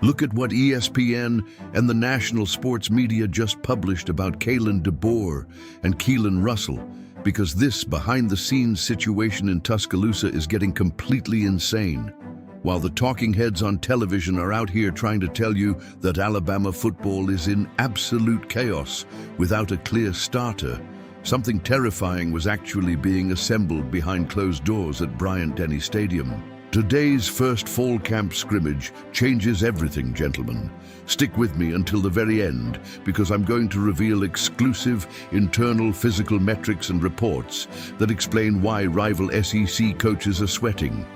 Look at what ESPN and the national sports media just published about Deboer and Keelon Russell, because this behind-the-scenes situation in Tuscaloosa is getting completely insane. While the talking heads on television are out here trying to tell you that Alabama football is in absolute chaos without a clear starter, something terrifying was actually being assembled behind closed doors at Bryant-Denny Stadium. Today's first fall camp scrimmage changes everything, gentlemen. Stick with me until the very end, because I'm going to reveal exclusive internal physical metrics and reports that explain why rival SEC coaches are sweating.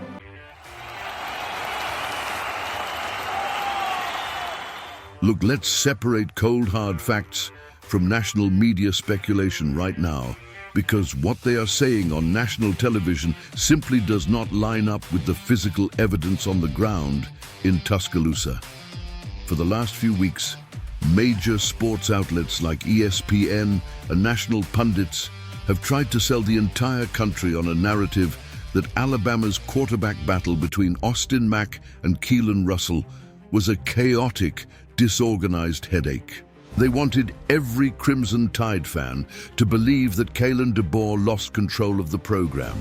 Look, let's separate cold hard facts from national media speculation right now, because what they are saying on national television simply does not line up with the physical evidence on the ground in Tuscaloosa. For the last few weeks, major sports outlets like ESPN and national pundits have tried to sell the entire country on a narrative that Alabama's quarterback battle between Austin Mack and Keelon Russell was a chaotic, disorganized headache. They wanted every Crimson Tide fan to believe that Kalen Deboer lost control of the program,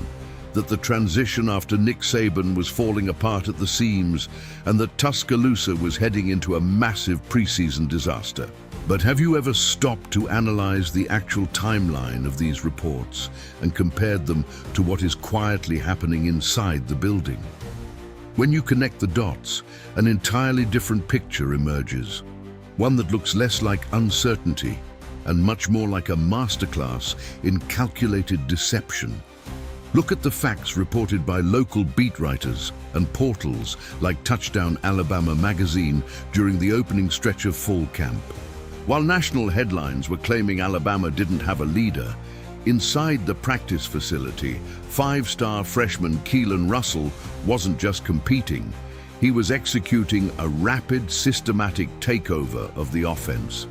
that the transition after Nick Saban was falling apart at the seams, and that Tuscaloosa was heading into a massive preseason disaster. But have you ever stopped to analyze the actual timeline of these reports and compared them to what is quietly happening inside the building? When you connect the dots, an entirely different picture emerges. One that looks less like uncertainty and much more like a masterclass in calculated deception. Look at the facts reported by local beat writers and portals like Touchdown Alabama magazine during the opening stretch of fall camp. While national headlines were claiming Alabama didn't have a leader, inside the practice facility, five-star freshman Keelon Russell wasn't just competing. He was executing a rapid, systematic takeover of the offense.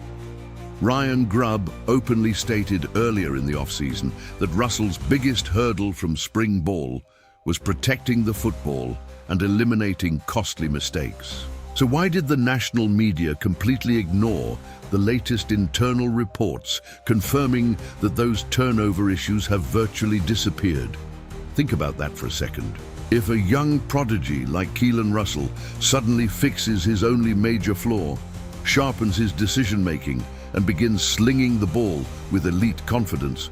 Grubb openly stated earlier in the offseason that Russell's biggest hurdle from spring ball was protecting the football and eliminating costly mistakes. So why did the national media completely ignore the latest internal reports confirming that those turnover issues have virtually disappeared? Think about that for a second. If a young prodigy like Keelon Russell suddenly fixes his only major flaw, sharpens his decision-making, and begins slinging the ball with elite confidence,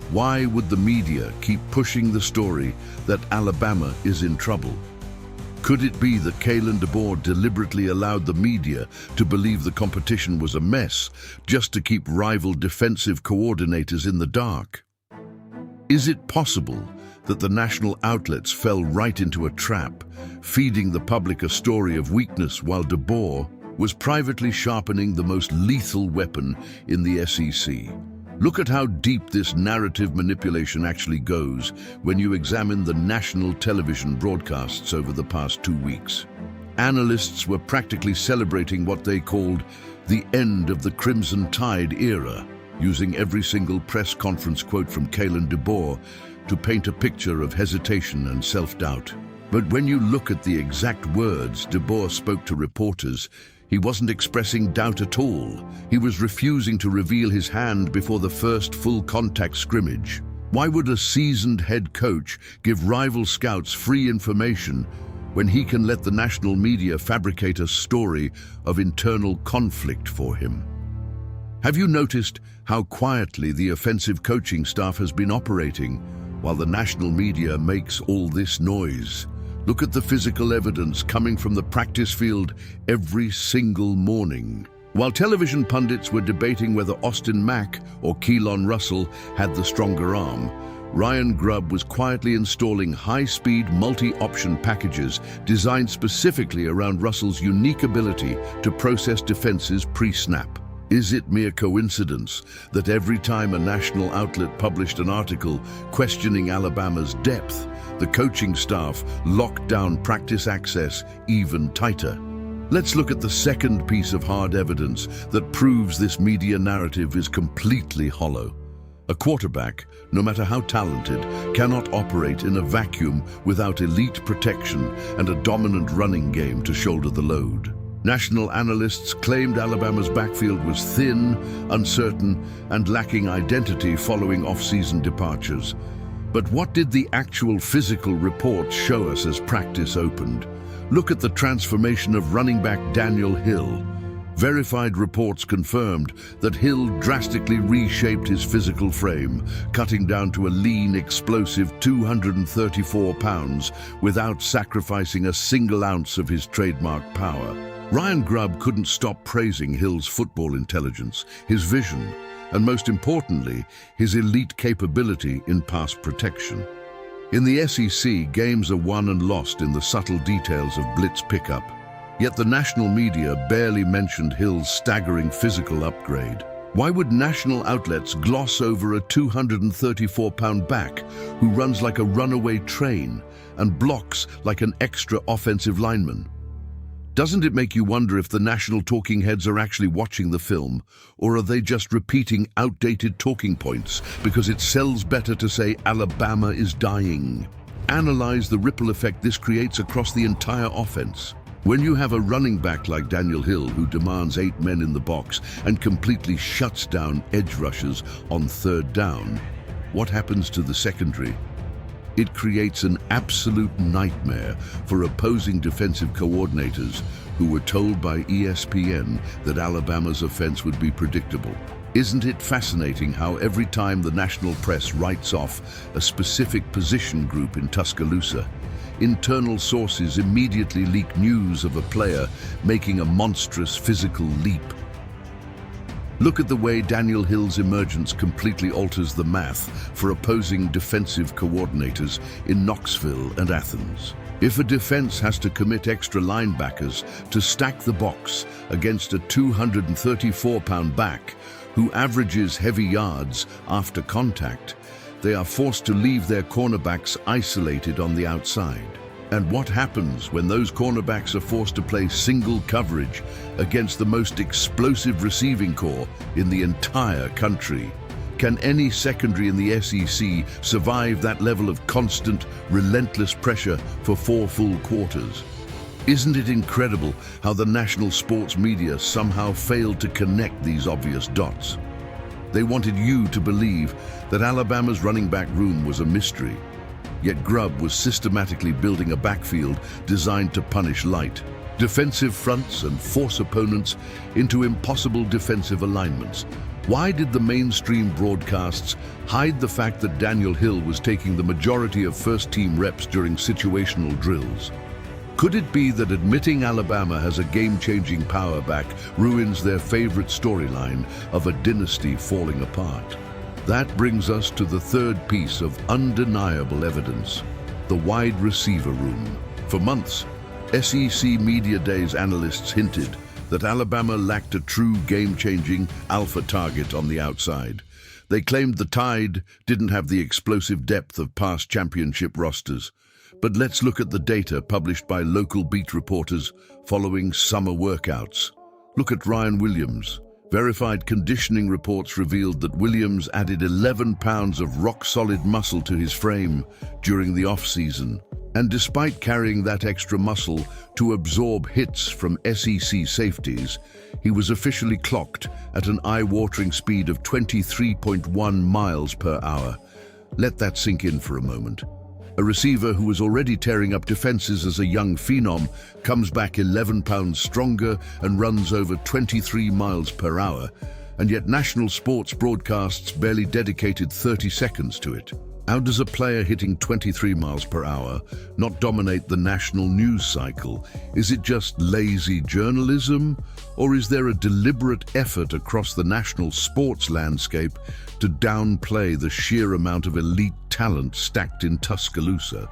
why would the media keep pushing the story that Alabama is in trouble? Could it be that Kalen Deboer deliberately allowed the media to believe the competition was a mess just to keep rival defensive coordinators in the dark? Is it possible that the national outlets fell right into a trap, feeding the public a story of weakness while Deboer was privately sharpening the most lethal weapon in the SEC? Look at how deep this narrative manipulation actually goes when you examine the national television broadcasts over the past 2 weeks. Analysts were practically celebrating what they called the end of the Crimson Tide era, using every single press conference quote from Kalen Deboer to paint a picture of hesitation and self-doubt. But when you look at the exact words Deboer spoke to reporters, he wasn't expressing doubt at all. He was refusing to reveal his hand before the first full-contact scrimmage. Why would a seasoned head coach give rival scouts free information when he can let the national media fabricate a story of internal conflict for him? Have you noticed how quietly the offensive coaching staff has been operating while the national media makes all this noise? Look at the physical evidence coming from the practice field every single morning. While television pundits were debating whether Austin Mack or Keelon Russell had the stronger arm, Grubb was quietly installing high-speed multi-option packages designed specifically around Russell's unique ability to process defenses pre-snap. Is it mere coincidence that every time a national outlet published an article questioning Alabama's depth, the coaching staff locked down practice access even tighter? Let's look at the second piece of hard evidence that proves this media narrative is completely hollow. A quarterback, no matter how talented, cannot operate in a vacuum without elite protection and a dominant running game to shoulder the load. National analysts claimed Alabama's backfield was thin, uncertain, and lacking identity following off-season departures. But what did the actual physical reports show us as practice opened? Look at the transformation of running back Daniel Hill. Verified reports confirmed that Hill drastically reshaped his physical frame, cutting down to a lean, explosive 234 pounds without sacrificing a single ounce of his trademark power. Ryan Grubb couldn't stop praising Hill's football intelligence, his vision, and most importantly, his elite capability in pass protection. In the SEC, games are won and lost in the subtle details of blitz pickup. Yet the national media barely mentioned Hill's staggering physical upgrade. Why would national outlets gloss over a 234-pound back who runs like a runaway train and blocks like an extra offensive lineman? Doesn't it make you wonder if the national talking heads are actually watching the film, or are they just repeating outdated talking points because it sells better to say Alabama is dying? Analyze the ripple effect this creates across the entire offense. When you have a running back like Daniel Hill who demands 8 men in the box and completely shuts down edge rushers on third down, what happens to the secondary? It creates an absolute nightmare for opposing defensive coordinators who were told by ESPN that Alabama's offense would be predictable. Isn't it fascinating how every time the national press writes off a specific position group in Tuscaloosa, internal sources immediately leak news of a player making a monstrous physical leap? Look at the way Daniel Hill's emergence completely alters the math for opposing defensive coordinators in Knoxville and Athens. If a defense has to commit extra linebackers to stack the box against a 234-pound back who averages heavy yards after contact, they are forced to leave their cornerbacks isolated on the outside. And what happens when those cornerbacks are forced to play single coverage against the most explosive receiving corps in the entire country? Can any secondary in the SEC survive that level of constant, relentless pressure for 4 full quarters? Isn't it incredible how the national sports media somehow failed to connect these obvious dots? They wanted you to believe that Alabama's running back room was a mystery. Yet Grubb was systematically building a backfield designed to punish light, defensive fronts and force opponents into impossible defensive alignments. Why did the mainstream broadcasts hide the fact that Daniel Hill was taking the majority of first-team reps during situational drills? Could it be that admitting Alabama has a game-changing power back ruins their favorite storyline of a dynasty falling apart? That brings us to the third piece of undeniable evidence, the wide receiver room. For months, SEC Media Days analysts hinted that Alabama lacked a true game-changing alpha target on the outside. They claimed the Tide didn't have the explosive depth of past championship rosters. But let's look at the data published by local beat reporters following summer workouts. Look at Ryan Williams. Verified conditioning reports revealed that Williams added 11 pounds of rock-solid muscle to his frame during the off-season. And despite carrying that extra muscle to absorb hits from SEC safeties, he was officially clocked at an eye-watering speed of 23.1 miles per hour. Let that sink in for a moment. A receiver who was already tearing up defenses as a young phenom comes back 11 pounds stronger and runs over 23 miles per hour, and yet national sports broadcasts barely dedicated 30 seconds to it. How does a player hitting 23 miles per hour not dominate the national news cycle? Is it just lazy journalism, or is there a deliberate effort across the national sports landscape to downplay the sheer amount of elite talent stacked in Tuscaloosa?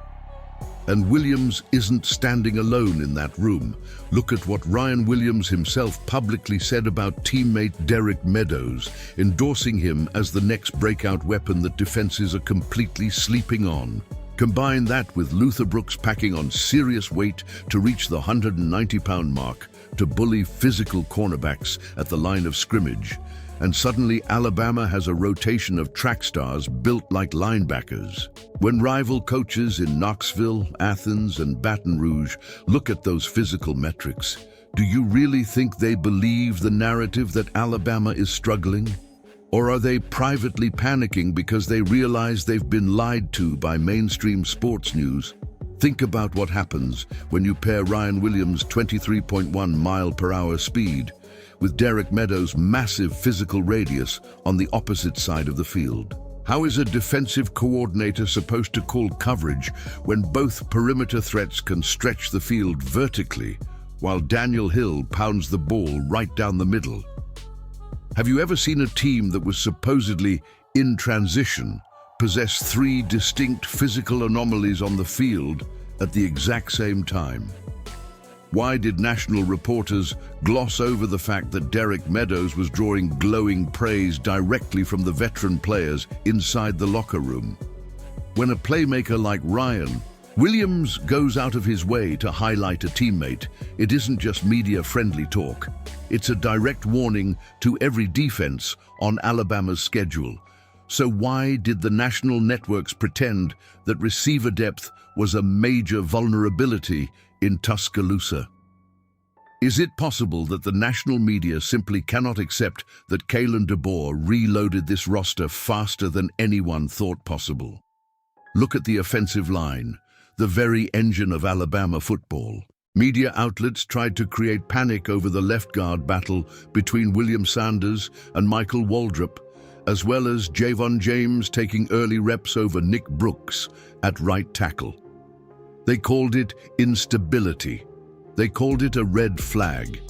And Williams isn't standing alone in that room. Look at what Ryan Williams himself publicly said about teammate Derek Meadows, endorsing him as the next breakout weapon that defenses are completely sleeping on. Combine that with Luther Brooks packing on serious weight to reach the 190-pound mark to bully physical cornerbacks at the line of scrimmage, and suddenly Alabama has a rotation of track stars built like linebackers. When rival coaches in Knoxville, Athens, and Baton Rouge look at those physical metrics, Do you really think they believe the narrative that Alabama is struggling? Or are they privately panicking because they realize they've been lied to by mainstream sports news? Think about what happens when you pair Ryan Williams' 23.1 mile-per-hour speed with Derek Meadows' massive physical radius on the opposite side of the field. How is a defensive coordinator supposed to call coverage when both perimeter threats can stretch the field vertically, while Daniel Hill pounds the ball right down the middle? Have you ever seen a team that was supposedly in transition possess three distinct physical anomalies on the field at the exact same time? Why did national reporters gloss over the fact that Derek Meadows was drawing glowing praise directly from the veteran players inside the locker room? When a playmaker like Ryan Williams goes out of his way to highlight a teammate, it isn't just media-friendly talk. It's a direct warning to every defense on Alabama's schedule. So why did the national networks pretend that receiver depth was a major vulnerability in Tuscaloosa? Is it possible that the national media simply cannot accept that Kalen Deboer reloaded this roster faster than anyone thought possible? Look at the offensive line, the very engine of Alabama football. Media outlets tried to create panic over the left guard battle between William Sanders and Michael Waldrop, as well as Javon James taking early reps over Nick Brooks at right tackle. They called it instability. They called it a red flag.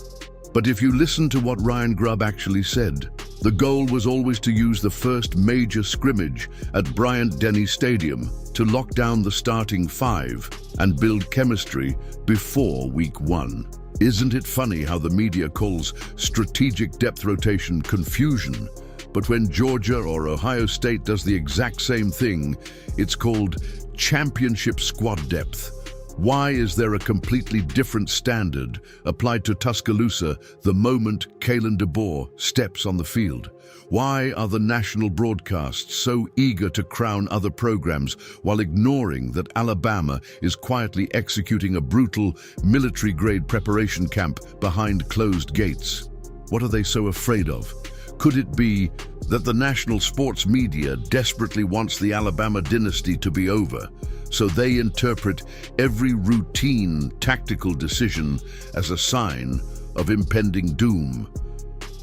But if you listen to what Ryan Grubb actually said, the goal was always to use the first major scrimmage at Bryant-Denny Stadium to lock down the starting five and build chemistry before week 1. Isn't it funny how the media calls strategic depth rotation confusion, but when Georgia or Ohio State does the exact same thing, it's called championship squad depth? Why is there a completely different standard applied to Tuscaloosa the moment Kalen Deboer steps on the field? Why are the national broadcasts so eager to crown other programs while ignoring that Alabama is quietly executing a brutal military-grade preparation camp behind closed gates? What are they so afraid of? Could it be that the national sports media desperately wants the Alabama dynasty to be over, so they interpret every routine tactical decision as a sign of impending doom?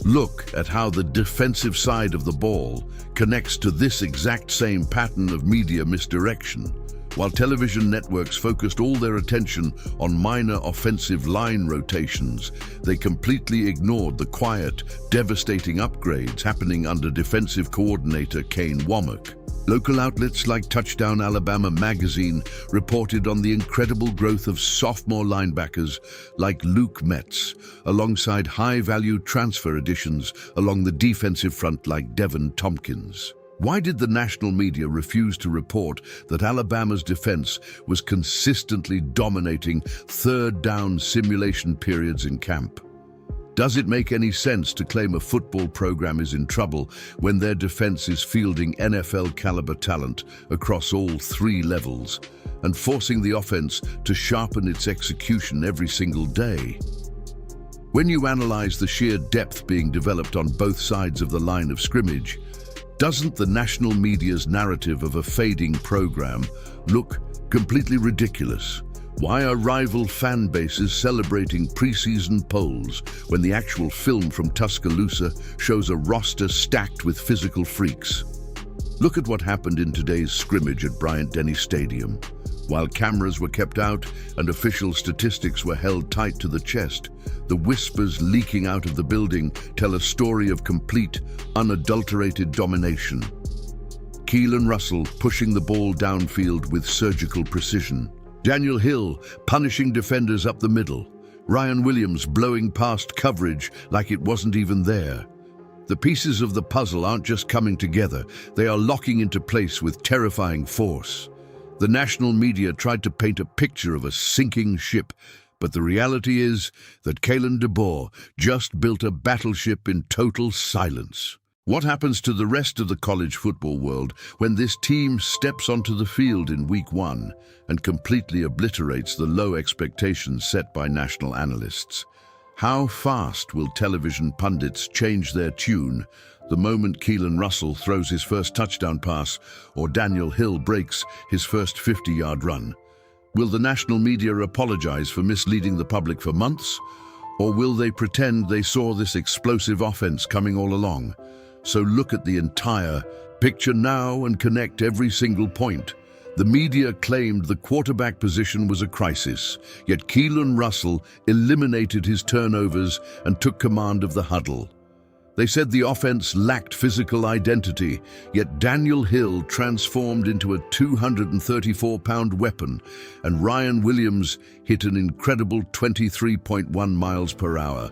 Look at how the defensive side of the ball connects to this exact same pattern of media misdirection. While television networks focused all their attention on minor offensive line rotations, they completely ignored the quiet, devastating upgrades happening under defensive coordinator Kane Womack. Local outlets like Touchdown Alabama magazine reported on the incredible growth of sophomore linebackers like Luke Metz, alongside high-value transfer additions along the defensive front like Devin Tompkins. Why did the national media refuse to report that Alabama's defense was consistently dominating third down simulation periods in camp? Does it make any sense to claim a football program is in trouble when their defense is fielding NFL-caliber talent across all three levels and forcing the offense to sharpen its execution every single day? When you analyze the sheer depth being developed on both sides of the line of scrimmage, doesn't the national media's narrative of a fading program look completely ridiculous? Why are rival fan bases celebrating preseason polls when the actual film from Tuscaloosa shows a roster stacked with physical freaks? Look at what happened in today's scrimmage at Bryant-Denny Stadium. While cameras were kept out and official statistics were held tight to the chest, the whispers leaking out of the building tell a story of complete, unadulterated domination. Keelon Russell pushing the ball downfield with surgical precision. Daniel Hill punishing defenders up the middle. Ryan Williams blowing past coverage like it wasn't even there. The pieces of the puzzle aren't just coming together, they are locking into place with terrifying force. The national media tried to paint a picture of a sinking ship, but the reality is that Kalen Deboer just built a battleship in total silence. What happens to the rest of the college football world when this team steps onto the field in week 1 and completely obliterates the low expectations set by national analysts? How fast will television pundits change their tune the moment Keelon Russell throws his first touchdown pass or Daniel Hill breaks his first 50-yard run? Will the national media apologize for misleading the public for months? Or will they pretend they saw this explosive offense coming all along? So look at the entire picture now and connect every single point. The media claimed the quarterback position was a crisis, yet Keelon Russell eliminated his turnovers and took command of the huddle. They said the offense lacked physical identity, yet Daniel Hill transformed into a 234-pound weapon, and Ryan Williams hit an incredible 23.1 miles per hour.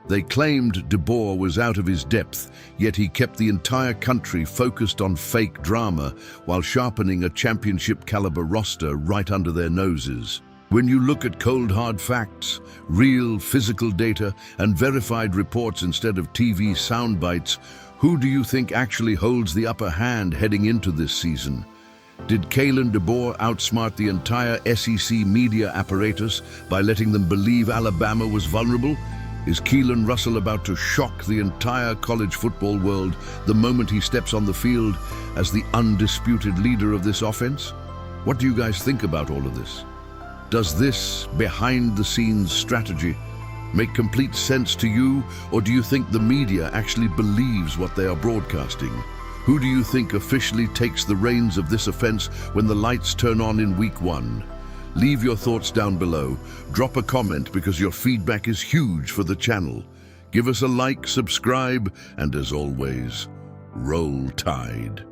They claimed Deboer was out of his depth, yet he kept the entire country focused on fake drama while sharpening a championship-caliber roster right under their noses. When you look at cold hard facts, real physical data, and verified reports instead of TV sound bites, who do you think actually holds the upper hand heading into this season? Did Kalen Deboer outsmart the entire SEC media apparatus by letting them believe Alabama was vulnerable? Is Keelon Russell about to shock the entire college football world the moment he steps on the field as the undisputed leader of this offense? What do you guys think about all of this? Does this behind-the-scenes strategy make complete sense to you, or do you think the media actually believes what they are broadcasting? Who do you think officially takes the reins of this offense when the lights turn on in week 1? Leave your thoughts down below. Drop a comment because your feedback is huge for the channel. Give us a like, subscribe, and as always, roll Tide.